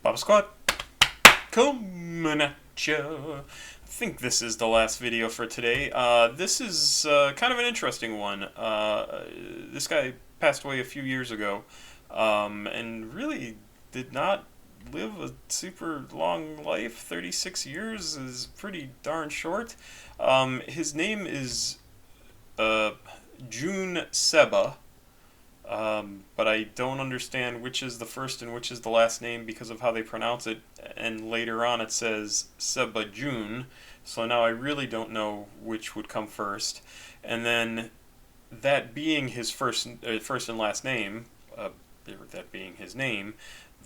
Baba Squad, coming at ya. I think this is the last video for today. This is kind of an interesting one. This guy passed away a few years ago, and really did not live a super long life. 36 years is pretty darn short. His name is June Seba. But I don't understand which is the first and which is the last name because of how they pronounce it. And later on it says Seba June, so now I really don't know which would come first. And then that being his first and last name, that being his name,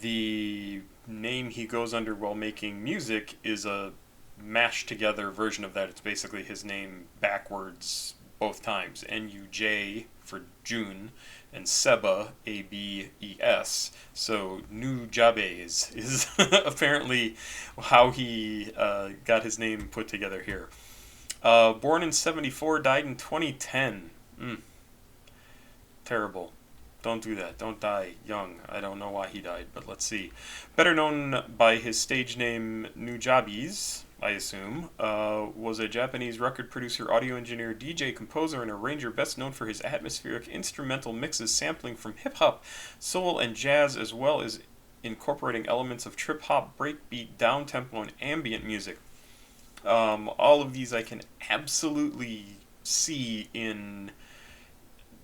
the name he goes under while making music is a mashed together version of that. It's basically his name backwards both times. Nuj for June, and Seba, Abes. So Nujabes is apparently how he got his name put together here. Born in 74, died in 2010. Terrible. Don't do that. Don't die young. I don't know why he died, but let's see. Better known by his stage name Nujabes, I assume, was a Japanese record producer, audio engineer, DJ, composer, and arranger best known for his atmospheric instrumental mixes sampling from hip-hop, soul, and jazz, as well as incorporating elements of trip-hop, breakbeat, down-tempo, and ambient music. All of these I can absolutely see in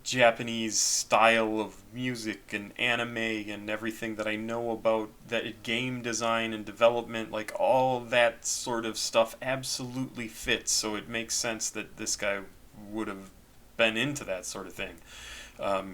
Japanese style of music and anime and everything that I know about that game design and development, like all that sort of stuff absolutely fits, so it makes sense that this guy would have been into that sort of thing.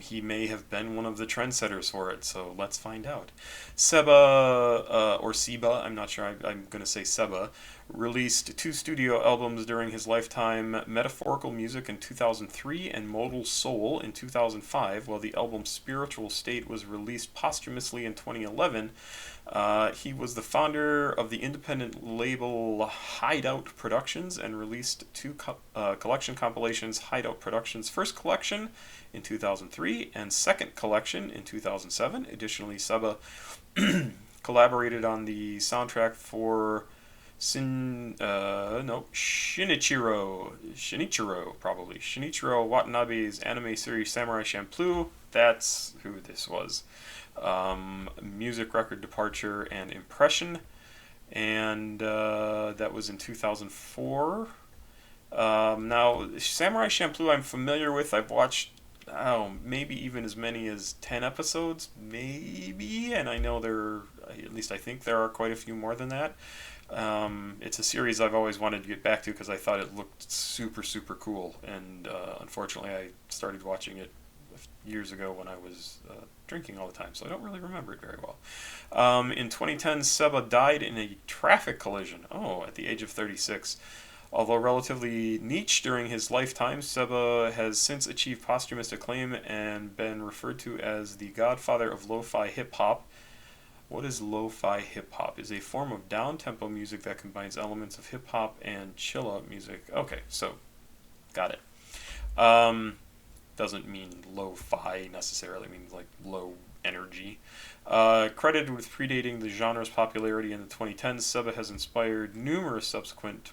He may have been one of the trendsetters for it, so let's find out. Seba, or Seba, I'm not sure, I'm going to say Seba, released 2 studio albums during his lifetime, Metaphorical Music in 2003 and Modal Soul in 2005, while the album Spiritual State was released posthumously in 2011. He was the founder of the independent label Hideout Productions and released 2 collection compilations, Hideout Productions' first collection in 2003 and second collection in 2007. Additionally, Seba collaborated on the soundtrack for Shinichiro Watanabe's anime series Samurai Champloo. That's who this was. Music Record Departure and Impression, and that was in 2004. Now, Samurai Champloo I'm familiar with. I've watched, maybe even as many as 10 episodes, maybe, and I know at least I think there are quite a few more than that. It's a series I've always wanted to get back to because I thought it looked super, super cool, and unfortunately I started watching it years ago when I was drinking all the time, so I don't really remember it very well. In 2010, Seba died in a traffic collision, at the age of 36. Although relatively niche during his lifetime, Seba has since achieved posthumous acclaim and been referred to as the godfather of lo-fi hip-hop. What is lo-fi hip-hop? Is a form of down-tempo music that combines elements of hip-hop and chill-out music. Okay, so, got it. Doesn't mean lo-fi necessarily, it means like low energy. Credited with predating the genre's popularity in the 2010s, Seba has inspired numerous subsequent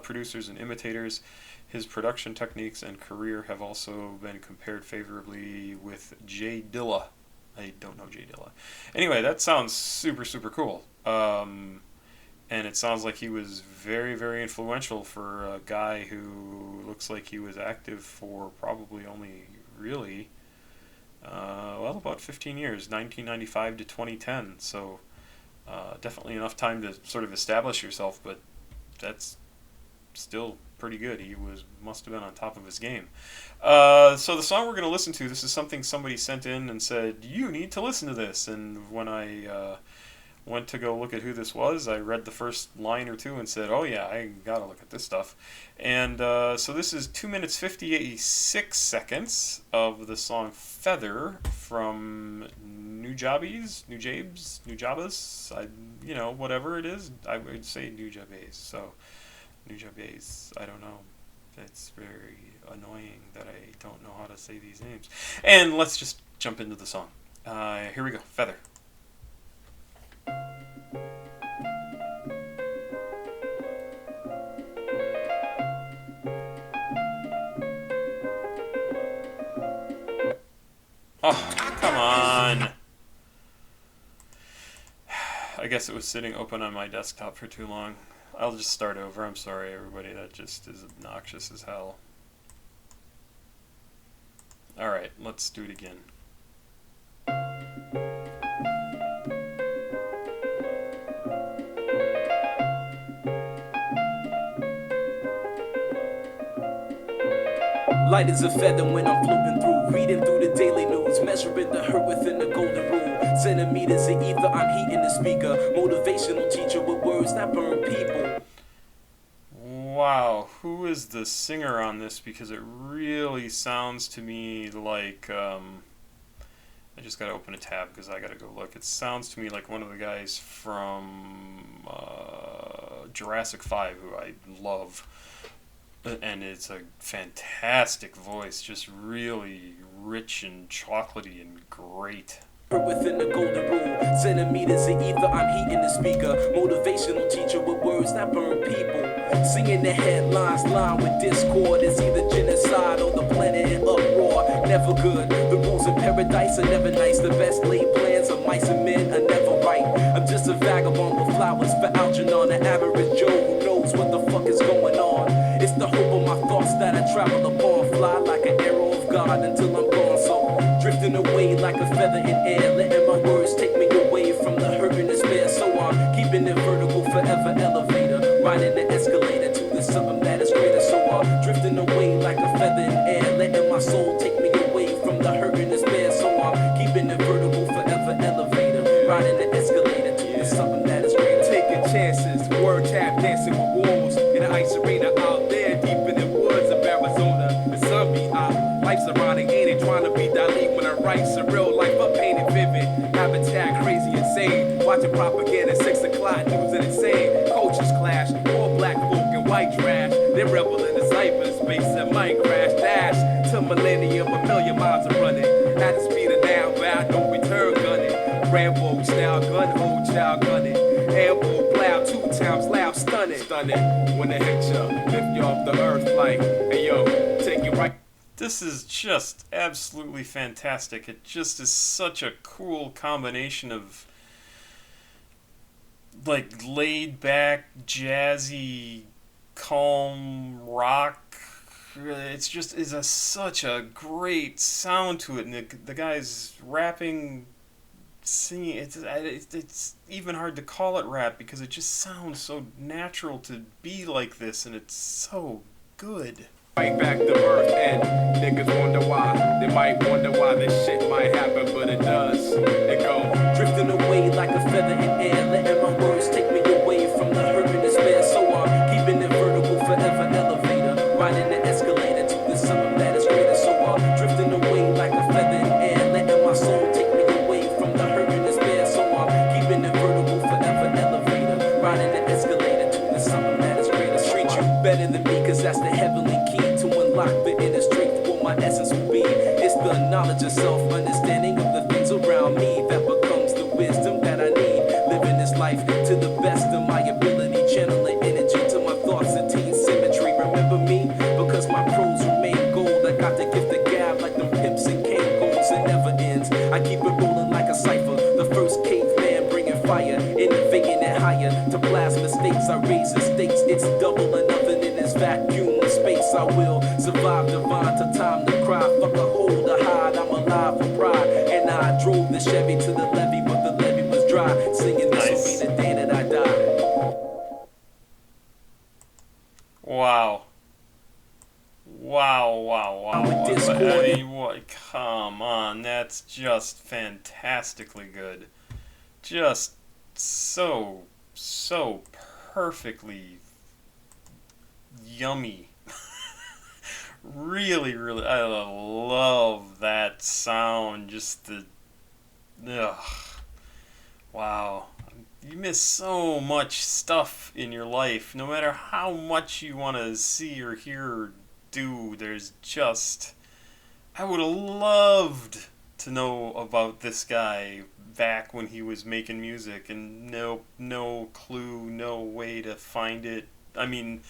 producers and imitators. His production techniques and career have also been compared favorably with Jay Dilla. I don't know Jay Dilla. Anyway, that sounds super, super cool. And it sounds like he was very, very influential for a guy who looks like he was active for probably only really, about 15 years, 1995 to 2010. So definitely enough time to sort of establish yourself, but that's still pretty good. He must have been on top of his game. So the song we're going to listen to, this is something somebody sent in and said, you need to listen to this. And when I went to go look at who this was, I read the first line or two and said, oh yeah, I gotta look at this stuff. And so this is 2 minutes 56 seconds of the song Feather from Nujabes, whatever it is. I would say Nujabes. So Nujabes, I don't know. It's very annoying that I don't know how to say these names. And let's just jump into the song. Here we go, Feather. Oh, come on. I guess it was sitting open on my desktop for too long. I'll just start over. I'm sorry, everybody. That just is obnoxious as hell. Alright, let's do it again. Light as a feather when I'm floating through, reading through the daily news, measuring the hurt within the golden rule. Centimeters of ether, I'm heating the speaker. Motivational teacher with words that burn people. Wow, who is the singer on this? Because it really sounds to me like, I just gotta open a tab because I gotta go look. It sounds to me like one of the guys from Jurassic 5, who I love. And it's a fantastic voice, just really rich and chocolatey and great. Within the golden rule, centimeters of ether, I'm heating the speaker. Motivational teacher with words that burn people. Singing the headlines, line with discord. It's either genocide or the planet in uproar. Never good. The rules in paradise are never nice. The best laid plans of mice and men are never right. I'm just a vagabond with flowers for Algernon. An average Joe who knows what the fuck is going on. It's the hope of my thoughts that I travel upon. Fly like an arrow of God until I'm gone. So drifting away like a feather in air, letting my words take me away from the hurt and despair. So I'm keeping it vertical, forever elevator, riding the escalator to the something that is greater. So I'm drifting away like a feather in air, letting my soul take me away from the hurt and despair. So I'm keeping it vertical, forever elevator, riding the escalator to the something that is greater. Taking chances, word tap dancing with wolves in an ice arena out there deep in the woods of Arizona. The sun be out, life's ironic, ain't it? Trying to be Dali when I write surreal life, I paint it vivid. Habitat crazy, insane. Watching propaganda, 6 o'clock, news and insane. Cultures clash, poor black folk and white trash. They rebel in the cyberspace and might crash. Dash to millennium, a million miles are running. At the speed of now, bound, no return gunning. Rambo style, gun hold, child gunning. Amble, plow, 2 times loud, stunning. Stunning, when they hit ya, lift you off the earth like, hey yo, take you right. This is just absolutely fantastic. It just is such a cool combination of like laid back, jazzy, calm rock. It's just is a such a great sound to it, and the guy's rapping, singing. It's even hard to call it rap because it just sounds so natural to be like this, and it's so good. Right back to earth, and niggas wonder why. They might wonder why this shit might happen, but it does. It go Drifting away like a feather in air, letting my words take me away from the hurt and despair. So I'm keeping it vertical, forever elevator, riding the escalator to the something that is greater. So I'm drifting away like a feather in air, letting my soul take me away from the hurt and despair. So I'm keeping it vertical, forever elevator, riding the escalator to the something that is greater. Treat you better than me, cause that's the heavenly key to unlock the inner strength. What my essence will be, it's the knowledge of self, understanding of the things around me that becomes the wisdom that I need. Living this life to the best of my ability, channeling energy to my thoughts, attain symmetry. Remember me, because my prose remain gold. I got the gift of gab like them pimps and Kangos. It never ends, I keep it rolling like a cipher. The first caveman bringing fire, innovating it higher to plasma states. I raise the stakes, it's double or nothing in this vacuum space. I will survive divine to time to cry. Fuck a hold or hide, I'm alive for pride. And I drove the Chevy to the levee, but the levee was dry. Singing this Nice. will be the day that I die. Wow. Wow. With Discord. I mean, what? Come on, that's just fantastically good. Just so perfectly yummy. Really, I love that sound. Just the, ugh, wow. You miss so much stuff in your life. No matter how much you want to see or hear or do, there's just, I would have loved to know about this guy back when he was making music, and no clue, no way to find it. I mean,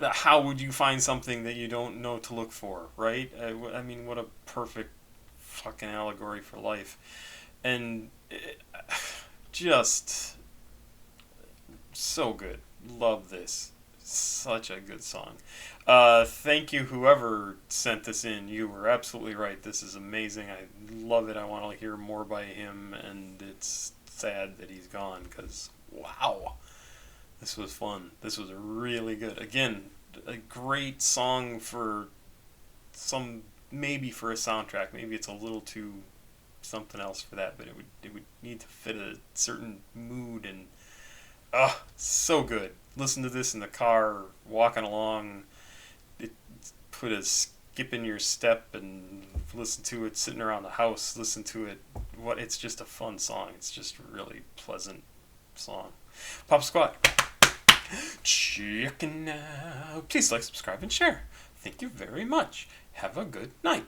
how would you find something that you don't know to look for, right? I mean, what a perfect fucking allegory for life. And just so good. Love this. Such a good song. Thank you, whoever sent this in. You were absolutely right. This is amazing. I love it. I want to hear more by him, and it's sad that he's gone because, wow, this was fun. This was really good. Again, a great song for maybe for a soundtrack. Maybe it's a little too something else for that, but it would need to fit a certain mood, and so good. Listen to this in the car, walking along. It put a skip in your step, and listen to it sitting around the house. Listen to it. It's just a fun song. It's just a really pleasant song. Pop Squad. Checking out. Please like, subscribe, and share. Thank you very much. Have a good night.